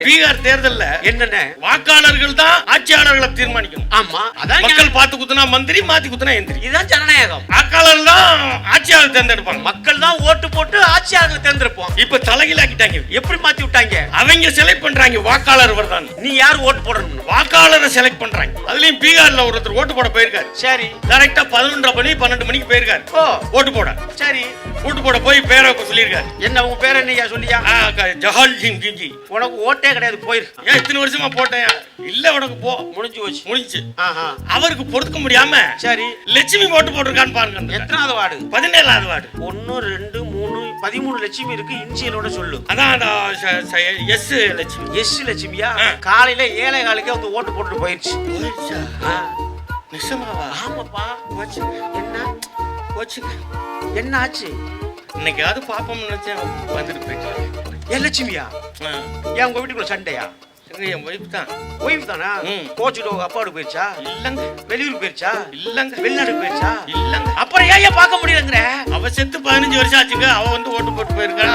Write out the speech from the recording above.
பீகார் தேர்தல்ல என்னென்ன வாக்காளர்கள் தான் ஆட்சியாளர்களை தீர்மானிக்கணும். ஆமா அதான் மக்கள் பார்த்து குத்துனா மந்திரி, மாத்தி குத்துனா எந்திரி. இதுதான் ஜனநாயகம். வாக்காளர் தான் ஆட்சியாளர் தேர்ந்தெடுப்பாங்க. மக்கள் தான் ஓட்டு போட்டு ஆட்சியாளர்களை தேர்ந்தெடுப்போம். இப்ப தலைகீழாக்கிட்டாங்க. எப்படி மாத்தி விட்டாங்க? அவங்க செலக்ட் பண்றாங்க வாக்காளர் வரதான். நீ யார் ஓட்டு போடணும்? வாக்காளரை செலக்ட் பண்றாங்க. அதுலயும் பீகார்ல ஒருத்தர் ஓட்டு போட போயிருக்காரு. சரி கரெக்டா 12 மணிக்கு போயிருக்காரு. ஓ ஓட்டு போட. சரி ஓட்டு போட போய் பேரை சொல்லியிருக்காரு. என்ன உங்க பேர் என்னையா சொல்லியா? ஜஹால் ஜிம் ஜிஞ்சி. உனக்கு ஓட்டே கிடையாது போயிரு. ஏன் இத்தனை வருஷமா போட்டேன்? இல்ல உனக்கு போ. முடிஞ்சு போச்சு. முடிஞ்சு. ஆஹா அவருக்கு பொறுக்க முடியாம சரி லட்சுமி ஓட்டு போட்டிருக்கான்னு பாருங்க. எத்தனாவது வார்டு? 17வது வார்டு. 1 2 3 13 லட்சுமி இருக்கு. இன்சியலோட சொல்லு. அதான் எஸ் லட்சுமி. எஸ் லட்சுமியா? காலையில 7:15 வந்து ஓட்டு போட்டுட்டு போயிருச்சு. நிஜமாவா? ஆமாப்பா. போச்சு. என்ன போச்சு. என்ன ஆச்சு? இன்னைக்காவது பாப்போம்னு நினைச்சேன். வந்துட்டு போயிட்டு. ஏன் லட்சுமியா? ஏன் உங்க வீட்டுக்குள்ள சண்டையா? என் ஒய்ஃப் தான். ஒய்ஃப் தானா? கோச்சுட்டு உங்க அப்பாவோட போயிருச்சா? இல்லங்க. வெளியூர் போயிருச்சா? இல்லங்க. வெளிநாடு போயிருச்சா? இல்லங்க. அப்புறம் ஏன் பார்க்க முடியலங்கிற? அவ செத்து 15 வருஷம் ஆச்சுங்க. அவ வந்து ஓட்டு போட்டு போயிருக்கா.